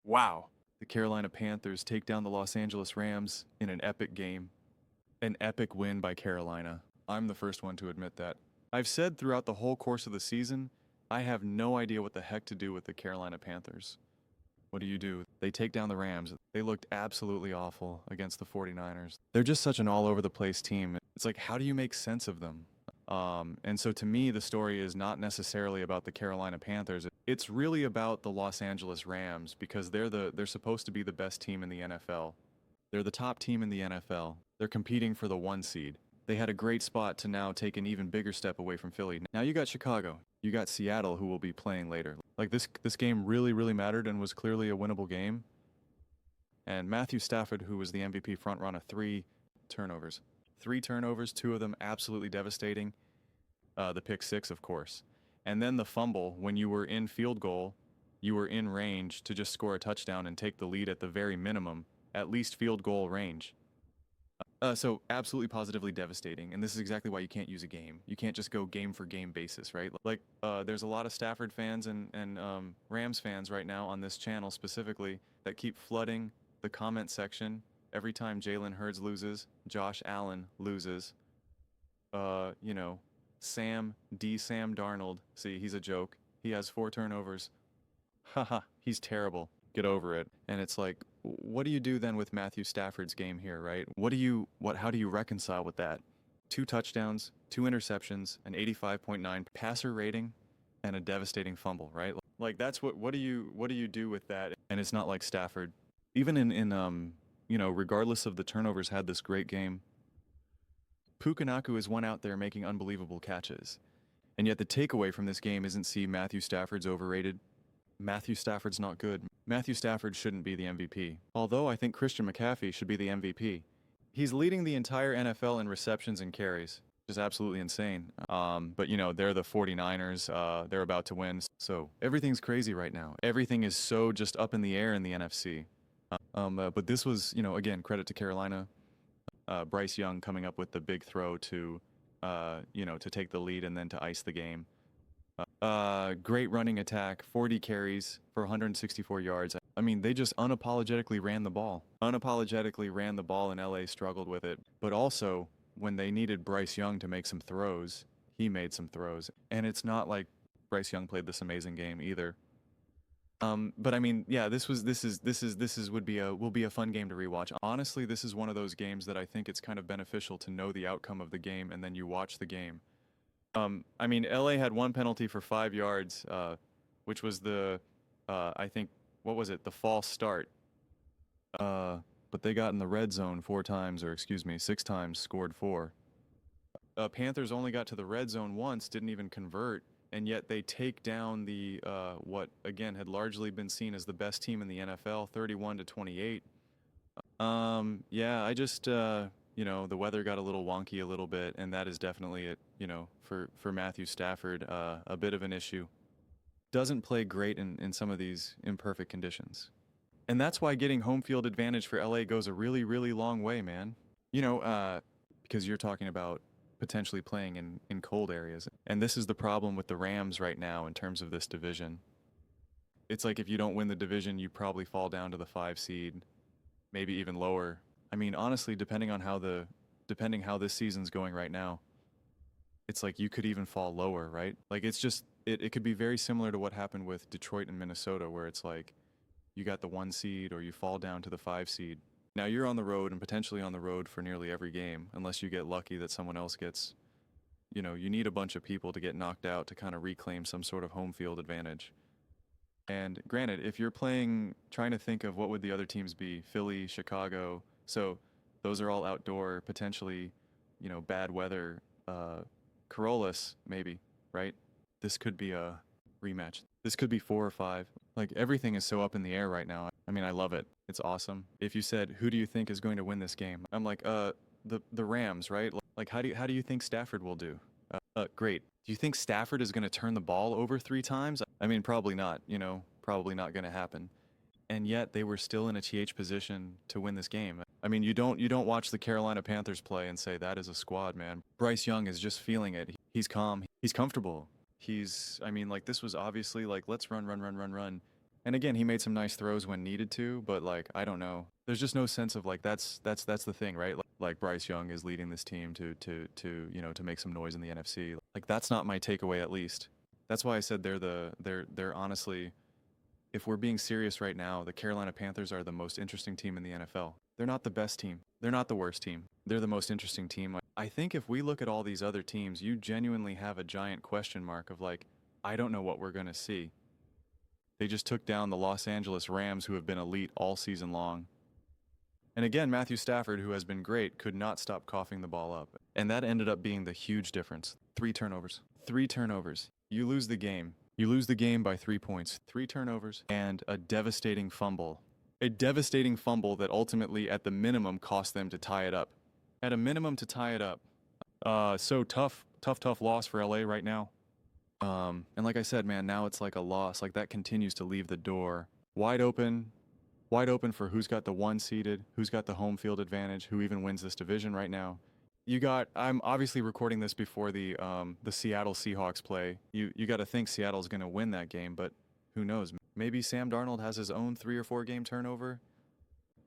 Wow. The Carolina Panthers take down the Los Angeles Rams in an epic game. An epic win by Carolina. I'm the first one to admit that. I've said throughout the whole course of the season, I have no idea what the heck to do with the Carolina Panthers. What do? They take down the Rams. They looked absolutely awful against the 49ers. They're just such an all-over-the-place team. It's like, how do you make sense of them? And so to me, the story is not necessarily about the Carolina Panthers. It's really about the Los Angeles Rams because they're supposed to be the best team in the NFL. They're the top team in the NFL. They're competing for the 1 seed. They had a great spot to now take an even bigger step away from Philly. Now you got Chicago. You got Seattle, who will be playing later. Like this game really mattered and was clearly a winnable game. And Matthew Stafford, who was the MVP frontrunner, 3 turnovers. 3 turnovers, 2 of them absolutely devastating. The pick 6, of course. And then the fumble, when you were in field goal, you were in range to just score a touchdown and take the lead at the very minimum, at least field goal range. So absolutely positively devastating, and this is exactly why you can't use a game. You can't just go game for game basis, right? Like, there's a lot of Stafford fans and Rams fans right now on this channel specifically that keep flooding the comment section every time Jalen Hurts loses, Josh Allen loses, Sam Darnold. See, he's a joke. He has 4 turnovers. Haha, he's terrible. Get over it. And it's like, what do you do then with Matthew Stafford's game here, right? How do you reconcile with that? 2 touchdowns, 2 interceptions, an 85.9 passer rating, and a devastating fumble, right? Like that's what do you do with that? And it's not like Stafford, even in regardless of the turnovers, had this great game. Puka is one out there making unbelievable catches. And yet the takeaway from this game isn't see Matthew Stafford's overrated. Matthew Stafford's not good. Matthew Stafford shouldn't be the MVP. Although I think Christian McCaffrey should be the MVP. He's leading the entire NFL in receptions and carries. Just absolutely insane. But they're the 49ers. They're about to win. So everything's crazy right now. Everything is so just up in the air in the NFC. But this was, again, credit to Carolina. Bryce Young coming up with the big throw to take the lead and then to ice the game. Great running attack, 40 carries for 164 yards. I mean, they just unapologetically ran the ball. Unapologetically ran the ball, and LA struggled with it. But also, when they needed Bryce Young to make some throws, he made some throws. And it's not like Bryce Young played this amazing game either. But I mean, yeah, will be a fun game to rewatch. Honestly, this is one of those games that I think it's kind of beneficial to know the outcome of the game and then you watch the game. I mean, LA had 1 penalty for 5 yards, which was I think, what was it? The false start. But they got in the red zone 4 times, or excuse me, 6 times, scored 4. Panthers only got to the red zone once, didn't even convert, and yet they take down the, what again had largely been seen as the best team in the NFL, 31-28. Yeah, I just, the weather got a little wonky a little bit, and that is definitely it, for Matthew Stafford, a bit of an issue. Doesn't play great in some of these imperfect conditions. And that's why getting home field advantage for LA goes a really long way, man. Because you're talking about potentially playing in cold areas. And this is the problem with the Rams right now in terms of this division. It's like if you don't win the division, you probably fall down to the 5 seed, maybe even lower. I mean, honestly, depending how this season's going right now, it's like you could even fall lower, right? Like it's just, it could be very similar to what happened with Detroit and Minnesota, where it's like you got the 1 seed or you fall down to the 5 seed. Now you're on the road and potentially on the road for nearly every game, unless you get lucky that someone else gets, you need a bunch of people to get knocked out to kind of reclaim some sort of home field advantage. And granted, if you're trying to think of what would the other teams be, Philly, Chicago, so those are all outdoor, potentially, bad weather, Corollas, maybe, right? This could be a rematch. This could be 4 or 5. Like, everything is so up in the air right now. I mean, I love it. It's awesome. If you said, who do you think is going to win this game? I'm like, the Rams, right? Like, how do you think Stafford will do? Great. Do you think Stafford is going to turn the ball over 3 times? I mean, probably not, probably not going to happen. And yet they were still in a TH position to win this game. I mean, you don't watch the Carolina Panthers play and say that is a squad, man. Bryce Young is just feeling it. He's calm. He's comfortable. This was obviously like, let's run. And again, he made some nice throws when needed to, but like I don't know. There's just no sense of like that's the thing, right? Like Bryce Young is leading this team to to make some noise in the NFC. Like that's not my takeaway at least. That's why I said they're honestly, if we're being serious right now, the Carolina Panthers are the most interesting team in the NFL. They're not the best team. They're not the worst team. They're the most interesting team. I think if we look at all these other teams, you genuinely have a giant question mark of like, I don't know what we're going to see. They just took down the Los Angeles Rams, who have been elite all season long. And again, Matthew Stafford, who has been great, could not stop coughing the ball up. And that ended up being the huge difference. 3 turnovers. 3 turnovers. You lose the game. You lose the game by 3 points. 3 turnovers and a devastating fumble. A devastating fumble that ultimately, at the minimum, cost them to tie it up. At a minimum, to tie it up. So tough loss for LA right now. And like I said, man, now it's like a loss. Like that continues to leave the door wide open for who's got the 1 seeded, who's got the home field advantage, who even wins this division right now. I'm obviously recording this before the Seattle Seahawks play. You got to think Seattle's going to win that game, but who knows? Maybe Sam Darnold has his own 3 or 4 game turnover.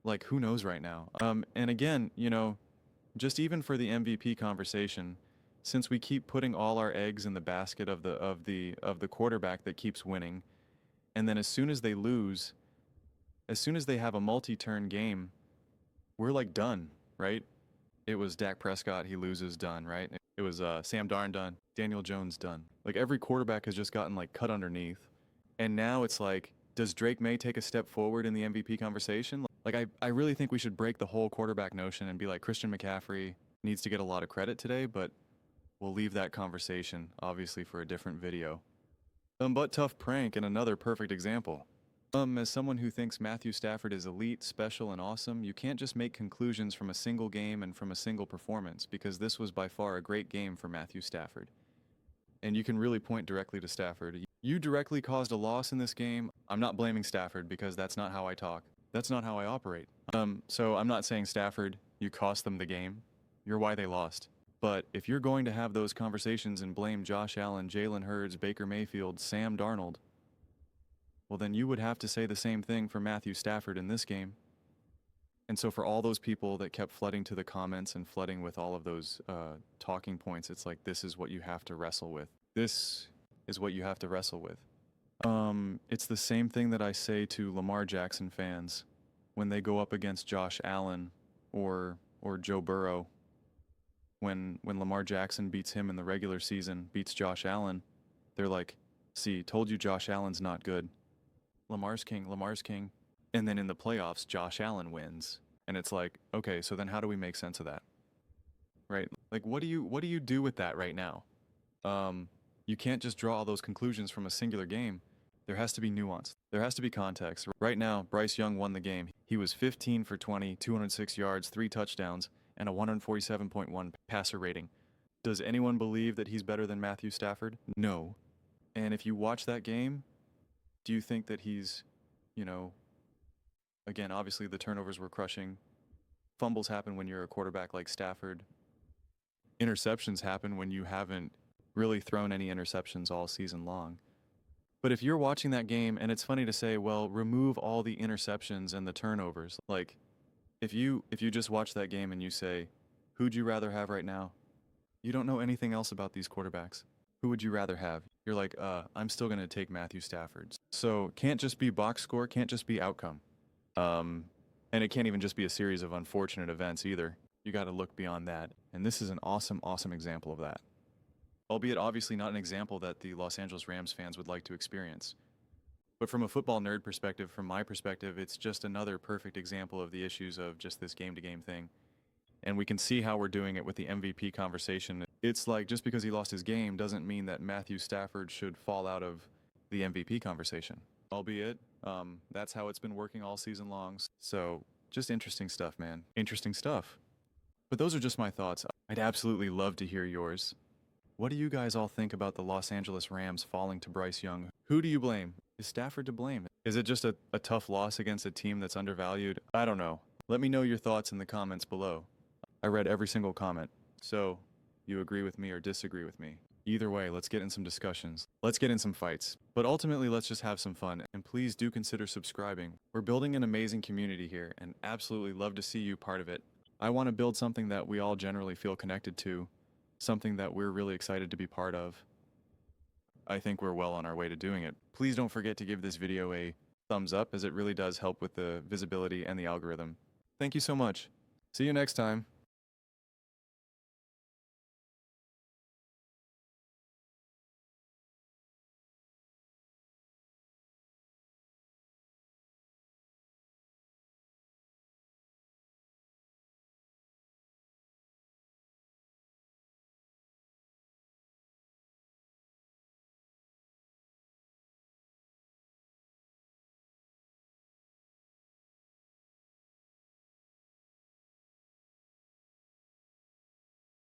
Like who knows right now? And again, just even for the MVP conversation, since we keep putting all our eggs in the basket of the quarterback that keeps winning, and then as soon as they lose, as soon as they have a multi-turn game, we're like done, right? It was Dak Prescott, he loses, done, right? It was Sam Darn done, Daniel Jones done. Like every quarterback has just gotten like cut underneath. And now it's like, does Drake May take a step forward in the MVP conversation? Like I really think we should break the whole quarterback notion and be like, Christian McCaffrey needs to get a lot of credit today, but we'll leave that conversation, obviously, for a different video. But tough prank and another perfect example. As someone who thinks Matthew Stafford is elite, special, and awesome, you can't just make conclusions from a single game and from a single performance, because this was by far a great game for Matthew Stafford. And you can really point directly to Stafford. You directly caused a loss in this game. I'm not blaming Stafford because that's not how I talk. That's not how I operate. So I'm not saying Stafford, you cost them the game. You're why they lost. But if you're going to have those conversations and blame Josh Allen, Jalen Hurts, Baker Mayfield, Sam Darnold, well, then you would have to say the same thing for Matthew Stafford in this game. And so for all those people that kept flooding to the comments and flooding with all of those talking points, it's like, this is what you have to wrestle with. This is what you have to wrestle with. It's the same thing that I say to Lamar Jackson fans when they go up against Josh Allen or Joe Burrow. When Lamar Jackson beats him in the regular season, beats Josh Allen, they're like, see, told you Josh Allen's not good. Lamar's king. And then in the playoffs, Josh Allen wins. And it's like, okay, so then how do we make sense of that? Right? Like, what do you do with that right now? You can't just draw all those conclusions from a singular game. There has to be nuance. There has to be context. Right now, Bryce Young won the game. He was 15 for 20, 206 yards, 3 touchdowns, and a 147.1 passer rating. Does anyone believe that he's better than Matthew Stafford? No. And if you watch that game, do you think that he's, again, obviously the turnovers were crushing. Fumbles happen when you're a quarterback like Stafford. Interceptions happen when you haven't really thrown any interceptions all season long. But if you're watching that game, and it's funny to say, well, remove all the interceptions and the turnovers. Like, if you just watch that game and you say, who'd you rather have right now? You don't know anything else about these quarterbacks. Who would you rather have? You're like, I'm still going to take Matthew Stafford. So can't just be box score, can't just be outcome. And it can't even just be a series of unfortunate events either. You got to look beyond that. And this is an awesome example of that. Albeit obviously not an example that the Los Angeles Rams fans would like to experience. But from a football nerd perspective, from my perspective, it's just another perfect example of the issues of just this game-to-game thing. And we can see how we're doing it with the MVP conversation. It's like, just because he lost his game doesn't mean that Matthew Stafford should fall out of the MVP conversation. Albeit, that's how it's been working all season long. So, just interesting stuff, man. Interesting stuff. But those are just my thoughts. I'd absolutely love to hear yours. What do you guys all think about the Los Angeles Rams falling to Bryce Young? Who do you blame? Is Stafford to blame? Is it just a tough loss against a team that's undervalued? I don't know. Let me know your thoughts in the comments below. I read every single comment. So, you agree with me or disagree with me? Either way, let's get in some discussions. Let's get in some fights. But ultimately, let's just have some fun. And please do consider subscribing. We're building an amazing community here and absolutely love to see you part of it. I want to build something that we all generally feel connected to, something that we're really excited to be part of. I think we're well on our way to doing it. Please don't forget to give this video a thumbs up, as it really does help with the visibility and the algorithm. Thank you so much. See you next time.